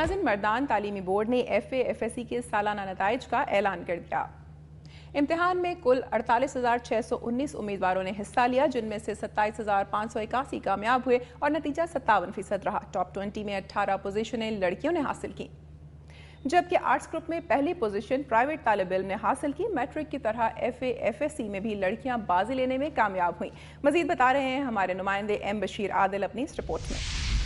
नाज़रीन, मर्दान तालीमी बोर्ड ने FA-FSC के सालाना नताइज का ऐलान कर दिया। इम्तिहान में कुल 48,619 उम्मीदवारों ने हिस्सा लिया, जिनमें से 27,581 कामयाब हुए और नतीजा 57% रहा। टॉप 20 में 18 पोजीशनें लड़कियों ने हासिल की, जबकि आर्ट्स ग्रुप में पहली पोजीशन प्राइवेट तालिब इल्म ने हासिल की। मैट्रिक की तरह FA-FSC में भी लड़कियां बाजी लेने में कामयाब हुई। मजीद बता रहे हैं हमारे नुमाइंदे M बशीर आदिल अपनी इस रिपोर्ट में।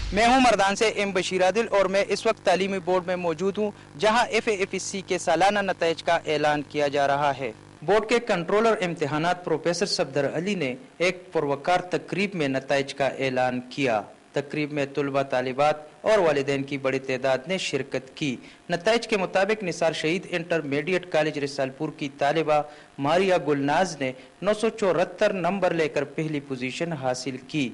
मैं हूं मर्दान से M बशीर आदिल और मैं इस वक्त तालीमी बोर्ड में मौजूद हूं, जहां FA-FSC के सालाना नताइज का ऐलान किया जा रहा है। बोर्ड के कंट्रोलर इम्तिहानात प्रोफेसर सफदर अली ने एक पुरवकार तकरीब में नताइज का ऐलान किया। तकरीब में तुलबा, तालिबात और वालिदैन की बड़ी तादाद ने शिरकत की। नताइज के मुताबिक निसार शहीद इंटरमीडिएट कॉलेज रिसालपुर की तालिबा मारिया गुलनाज ने 974 नंबर लेकर पहली पोजीशन हासिल की।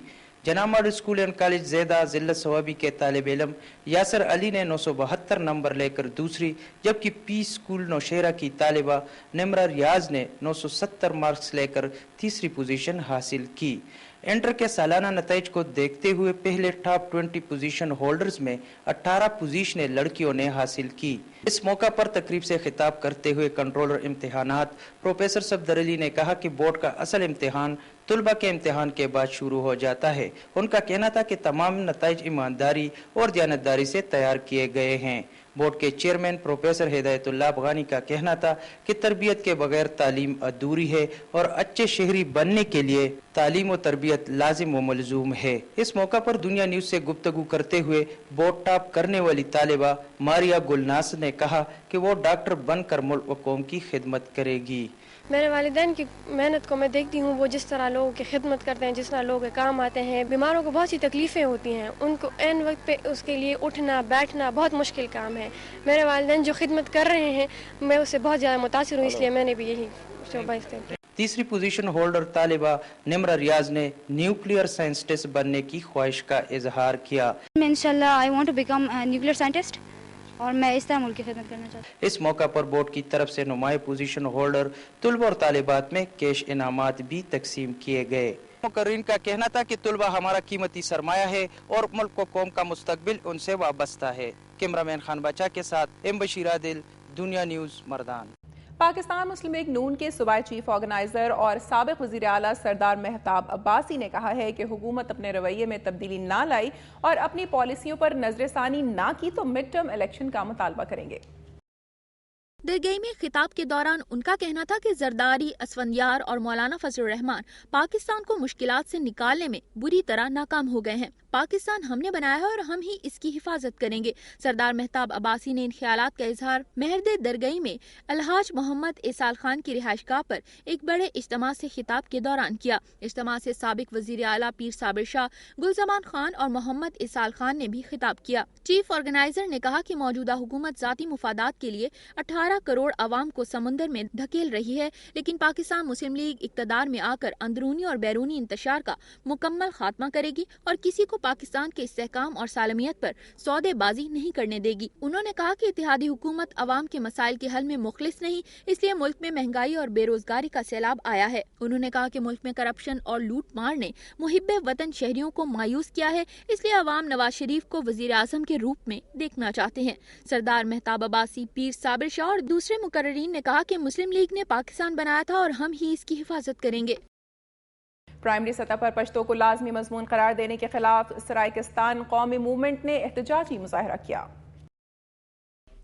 जना model school and college Zaida जिल्लत सवाबी के तालिब इल्म यासर अली ने 972 नंबर लेकर दूसरी, जबकि पीस स्कूल नौशेरा की तालिबा निमरा रियाज ने 970 मार्क्स लेकर तीसरी पोजीशन हासिल की। इंटर के सालाना नताइज को देखते हुए पहले टॉप 20 पोजीशन होल्डर्स में 18 पोजीशनें लड़कियों ने हासिल की। इस मौका पर तकरीब से खिताब करते हुए कंट्रोलर इम्तिहानात प्रोफेसर सफदर अली ने कहा कि बोर्ड का असल इम्तिहान तुलबा के इम्तिहान के बाद शुरू हो जाता है। उनका कहना था कि तमाम नताइज ईमानदारी और दयानतदारी से तैयार किए गए हैं। बोर्ड के चेयरमैन प्रोफेसर हिदायतुल्लाह अफगानी का कहना था कि तरबियत के बगैर तालीम अधूरी है और अच्छे शहरी बनने के लिए तालीम और तरबियत लाजिम व मलजूम है। इस मौका पर दुनिया न्यूज से गुफ्तगू करते हुए बोर्ड टॉप करने वाली तालिबा मारिया गुलनास ने कहा कि वो डॉक्टर बनकर मुल्क व कौम की खिदमत करेगी। मेरे वालिदैन की मेहनत को मैं देखती हूँ, वो जिस तरह लोगों की खिदमत करते हैं, जिस तरह लोगों के काम आते हैं। बीमारों को बहुत सी तकलीफ़ें होती हैं, उनको ऐन वक्त पे उसके लिए उठना बैठना बहुत मुश्किल काम है। मेरे वालिदैन जो खिदमत कर रहे हैं, मैं उससे बहुत ज़्यादा मुतासिर हूँ, इसलिए मैंने भी यही शोबा इख्तियार। तीसरी पोजीशन होल्डर तालिबा निमरा रियाज ने न्यूक्लियर साइंटिस्ट बनने की ख्वाहिश का इजहार किया। इंशाल्लाह I want to become nuclear scientist और मैं इस तरह मुल्क की खिदमत करना चाहती हूँ। इस मौका पर बोर्ड की तरफ से नुमाया पोजीशन होल्डर तुलबा और तालिबात में कैश इनामात भी तकसीम किए गए। मुकर्रीन का कहना था कि तुलबा हमारा कीमती सरमाया है और मुल्क व कौम का मुस्तकबिल उनसे वाबस्ता है। कैमरामैन खान बाचा के साथ M बशीर आदिल, दुनिया न्यूज, मर्दान। पाकिस्तान मुस्लिम लीग नून के सूबाई चीफ ऑर्गेनाइजर और साबिक वज़ीर आला सरदार मेहताब अब्बासी ने कहा है कि हुकूमत अपने रवैये में तब्दीली ना लाई और अपनी पॉलिसियों पर नजरसानी ना की तो मिड टर्म इलेक्शन का मुतालबा करेंगे। दरगाह में खिताब के दौरान उनका कहना था कि जरदारी, असफंदियार और मौलाना फजल रहमान पाकिस्तान को मुश्किलात से निकालने में बुरी तरह नाकाम हो गए हैं। पाकिस्तान हमने बनाया है और हम ही इसकी हिफाजत करेंगे। सरदार मेहताब अब्बासी ने इन ख्यालात का इजहार महरदे दरगाही में अलहाज मोहम्मद इसाल खान की रिहाइशगाह पर एक बड़े इज्तिमा से खिताब के दौरान किया। इज्तिमा से साबिक वजीर आला पीर साबिर शाह, गुलजमान खान और मोहम्मद इसाल खान ने भी खिताब किया। चीफ ऑर्गेनाइजर ने कहा कि मौजूदा हुकूमत जाती मुफादात के लिए 18 करोड़ अवाम को समुंदर में धकेल रही है, लेकिन पाकिस्तान मुस्लिम लीग इक्तदार में आकर अंदरूनी और बैरूनी इंतशार का मुकम्मल खात्मा करेगी और किसी को पाकिस्तान के इस्तेहकाम और सालमियत पर सौदेबाजी नहीं करने देगी। उन्होंने कहा कि इत्तेहादी हुकूमत अवाम के मसाइल के हल में मुखलिस नहीं, इसलिए मुल्क में महंगाई और बेरोजगारी का सैलाब आया है। उन्होंने कहा कि मुल्क में करप्शन और लूट मार ने मुहिब्बे वतन शहरियों को मायूस किया है, इसलिए अवाम नवाज शरीफ को वजीर आजम के रूप में देखना चाहते हैं। सरदार मेहताब अब्बासी, पीर साबिर शाह और दूसरे मुकर्रीन ने कहा कि मुस्लिम लीग ने पाकिस्तान बनाया था और हम ही इसकी हिफाजत करेंगे। प्राइमरी सतह पर पश्तो को लाजमी मजमून करार देने के खिलाफ सराइकिस्तान कौमी मूवमेंट ने एहतजाजी मुजाहरा किया।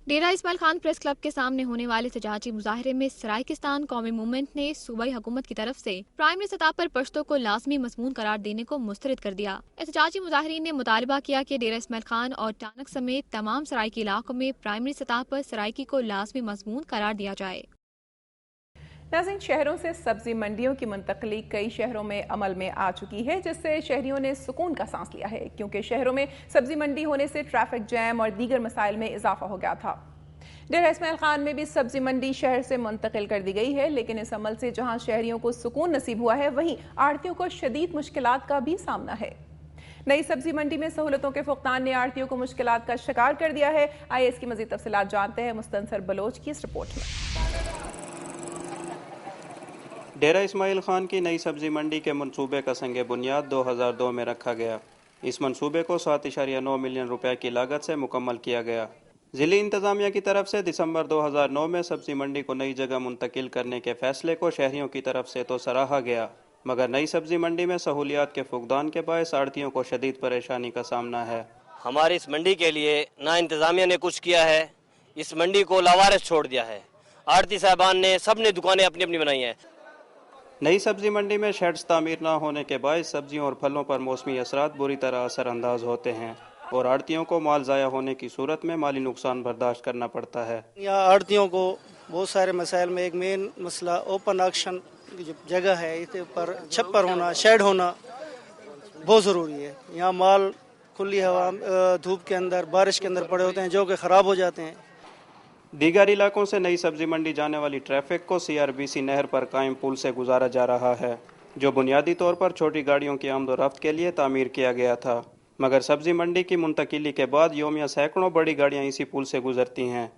डेरा इस्माइल खान प्रेस क्लब के सामने होने वाले एहतजाजी मुजाहरे में सराइकिस्तान कौमी मूवमेंट ने सूबाई हुकूमत की तरफ से प्राइमरी सतह पर पश्तो को लाजमी मजमून करार देने को मुस्तरद कर दिया। एहतजाजी मुजाहिरीन ने मुतालबा किया कि डेरा इस्माइल खान और टानक समेत तमाम सराइकी इलाकों में प्राइमरी सतह पर सराइकी को लाजमी मजमून करार दिया जाए। नाज़रीन, शहरों से सब्जी मंडियों की मुंतकली कई शहरों में अमल में आ चुकी है, जिससे शहरियों ने सुकून का सांस लिया है, क्योंकि शहरों में सब्जी मंडी होने से ट्रैफिक जैम और दीगर मसाइल में इजाफा हो गया था। डेरा इस्माइल खान में भी सब्जी मंडी शहर से मुंतकिल कर दी गई है, लेकिन इस अमल से जहां शहरियों को सुकून नसीब हुआ है, वहीं आड़तियों को शदीद मुश्किलात का भी सामना है। नई सब्जी मंडी में सहूलतों के फुकदान ने आड़तियों को मुश्किलात का शिकार कर दिया है। आइए इसकी मजीद तफसीलात जानते हैं मुस्तनसर बलोच की इस रिपोर्ट में। डेरा इस्माइल खान की नई सब्जी मंडी के मंसूबे का संग बुनियाद 2002 में रखा गया। इस मंसूबे को 7.9 मिलियन रुपए की लागत से मुकम्मल किया गया। ज़िली इंतज़ामिया की तरफ से दिसंबर 2009 में सब्ज़ी मंडी को नई जगह मुंतकिल करने के फैसले को शहरियों की तरफ से तो सराहा गया, मगर नई सब्ज़ी मंडी में सहूलियात के फुकदान के बायस आड़तियों को शदीद परेशानी का सामना है। हमारी इस मंडी के लिए ना इंतज़ामिया ने कुछ किया है, इस मंडी को लावारिस छोड़ दिया है। आड़ती साहबान ने सब ने दुकानें अपनी अपनी बनाई हैं। नई सब्ज़ी मंडी में शेड्स तामीर न होने के बायस सब्जियों और फलों पर मौसमी असरात बुरी तरह असरअंदाज होते हैं और आड़तियों को माल ज़ाया होने की सूरत में माली नुकसान बर्दाश्त करना पड़ता है। यहाँ आड़तियों को बहुत सारे मसाइल में एक मेन मसला ओपन ऑक्शन की जो जगह है इसके ऊपर छप्पर होना, शेड होना बहुत ज़रूरी है। यहाँ माल खुली हवा, धूप के अंदर, बारिश के अंदर पड़े होते हैं जो कि ख़राब हो जाते हैं। दीगर इलाकों से नई सब्ज़ी मंडी जाने वाली ट्रैफिक को CRBC नहर पर कायम पुल से गुजारा जा रहा है, जो बुनियादी तौर पर छोटी गाड़ियों की आमदोरफ्त के लिए तामीर किया गया था, मगर सब्ज़ी मंडी की मुंतकिली के बाद योमिया सैकड़ों बड़ी गाड़ियां इसी पुल से गुजरती हैं,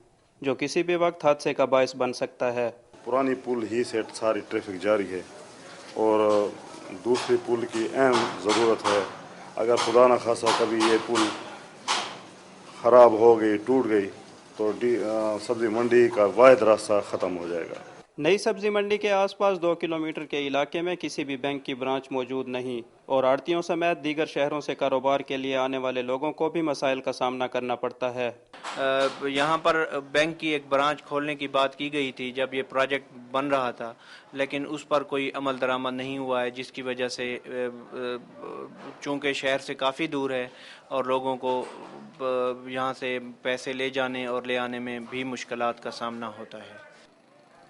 जो किसी भी वक्त हादसे का बायस बन सकता है। पुरानी पुल ही से सारी ट्रैफिक जारी है और दूसरी पुल की अहम ज़रूरत है। अगर खुदा न खासा कभी ये पुल ख़राब हो गई, टूट गई, तो सब्ज़ी मंडी का वाहिद रास्ता ख़त्म हो जाएगा। नई सब्ज़ी मंडी के आसपास 2 किलोमीटर के इलाके में किसी भी बैंक की ब्रांच मौजूद नहीं और आड़तियों समेत दीगर शहरों से कारोबार के लिए आने वाले लोगों को भी मसाइल का सामना करना पड़ता है। यहाँ पर बैंक की एक ब्रांच खोलने की बात की गई थी जब ये प्रोजेक्ट बन रहा था, लेकिन उस पर कोई अमल दरामद नहीं हुआ है, जिसकी वजह से चूँकि शहर से काफ़ी दूर है और लोगों को यहाँ से पैसे ले जाने और ले आने में भी मुश्किलात का सामना होता है।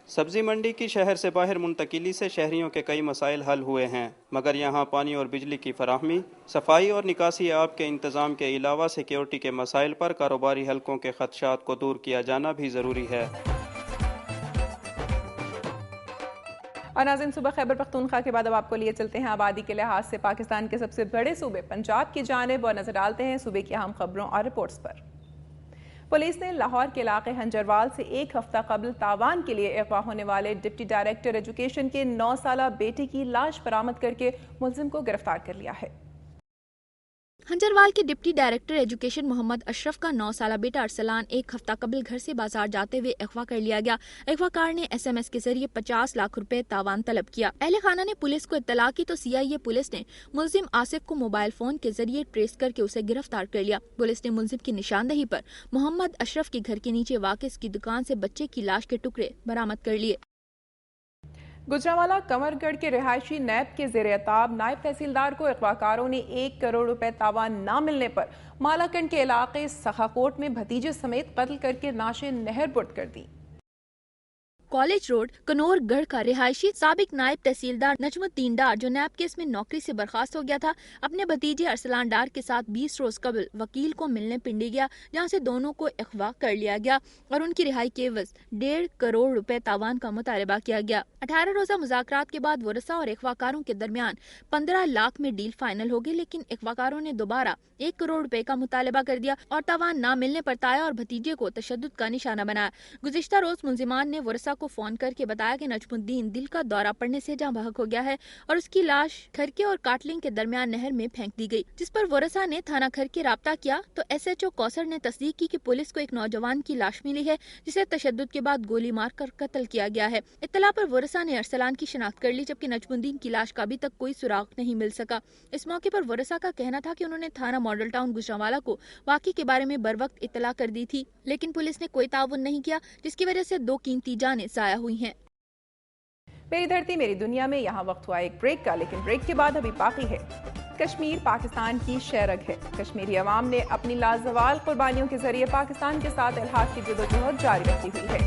सब्ज़ी मंडी की शहर से बाहर मुंतकिली से शहरियों के कई मसाइल हल हुए हैं, मगर यहाँ पानी और बिजली की फराहमी, सफाई और निकासी आब के इंतज़ाम के अलावा सिक्योरिटी के मसाइल पर कारोबारी हलकों के खदशात को दूर किया जाना भी ज़रूरी है। और नाज़रीन, सुबह खैबर पख्तूनख्वा के बाद अब आपको लिए चलते हैं आबादी के लिहाज से पाकिस्तान के सबसे बड़े सूबे पंजाब की जानिब और नजर डालते हैं सूबे की अहम खबरों और रिपोर्ट्स पर। पुलिस ने लाहौर के इलाके हंजरवाल से एक हफ्ता कबल तावान के लिए अगवा होने वाले डिप्टी डायरेक्टर एजुकेशन के 9 साला बेटे की लाश बरामद करके मुलजिम को गिरफ्तार कर लिया है। हंजरवाल के deputy director education Mohammad Ashraf का 9 साला बेटा अरसलान एक हफ्ता कबल घर से बाजार जाते हुए अगवा कर लिया गया। अगवाकार ने SMS के जरिए 50 लाख रुपए तावान तलब किया। अहले खाना ने पुलिस को इत्तला की तो CIA पुलिस ने मुलजिम आसिफ को मोबाइल फोन के जरिए ट्रेस करके उसे गिरफ्तार कर लिया। पुलिस ने मुलजिम की निशानदही पर मोहम्मद अशरफ के घर के नीचे वाक़ की दुकान से बच्चे की लाश के टुकड़े बरामद कर लिए। गुजरांवाला कंवरगढ़ के रिहायशी नैब के ज़ेर-ए-ताब नायब तहसीलदार को अगवाकारों ने 1 करोड़ रुपए तावान न मिलने पर मालाकंड के इलाके सखाकोट में भतीजे समेत कत्ल करके नाशे नहर बुर्द कर दी। कॉलेज रोड कनौरगढ़ का रिहायशी साबिक नायब तहसीलदार नजमुद्दीन डार, जो नैब केस में नौकरी से बर्खास्त हो गया था, अपने भतीजे अरसलान डार के साथ 20 रोज कबल वकील को मिलने पिंडी गया, जहां से दोनों को अगवा कर लिया गया और उनकी रिहाई के एवज 1.5 करोड़ रुपए तावान का मुतालबा किया गया। 18 रोजा मुज़ाकरात के बाद वरसा और अगवाकारों के दरमियान 15 लाख में डील फाइनल हो गई, लेकिन अगवाकारों ने दोबारा 1 करोड़ रुपए का मुतालबा कर दिया और तावान न मिलने पर ताया और भतीजे को तशद्दुद का निशाना बनाया। गुज़िश्ता रोज मुलजिमान ने वरसा को फोन करके बताया कि नजमुद्दीन दिल का दौरा पड़ने से जहां बहक हो गया है और उसकी लाश खरके और काटलिंग के दरमियान नहर में फेंक दी गई, जिस पर वरसा ने थाना खरके राब्ता किया तो SHO कौसर ने तस्दीक की कि पुलिस को एक नौजवान की लाश मिली है, जिसे तशद्दुद के बाद गोली मारकर कत्ल किया गया है। इत्तला पर वरसा ने अरसलान की शिनाख्त कर ली, जबकि नजमुद्दीन की लाश का अभी तक कोई सुराग नहीं मिल सका। इस मौके पर वरसा का कहना था कि उन्होंने थाना मॉडल टाउन गुजरांवाला को वाक़े के बारे में बर वक्त इत्तला कर दी थी, लेकिन पुलिस ने कोई ताउन नहीं किया, जिसकी वजह से 2 कीमती जानें ज़ाया हुई हैं। मेरी धरती मेरी दुनिया में यहाँ वक्त हुआ एक ब्रेक का, लेकिन ब्रेक के बाद अभी बाकी है। कश्मीर पाकिस्तान की शहरग है। कश्मीरी अवाम ने अपनी लाजवाल कुर्बानियों के जरिए पाकिस्तान के साथ इल्हाक की जदोजहद जारी रखी हुई है।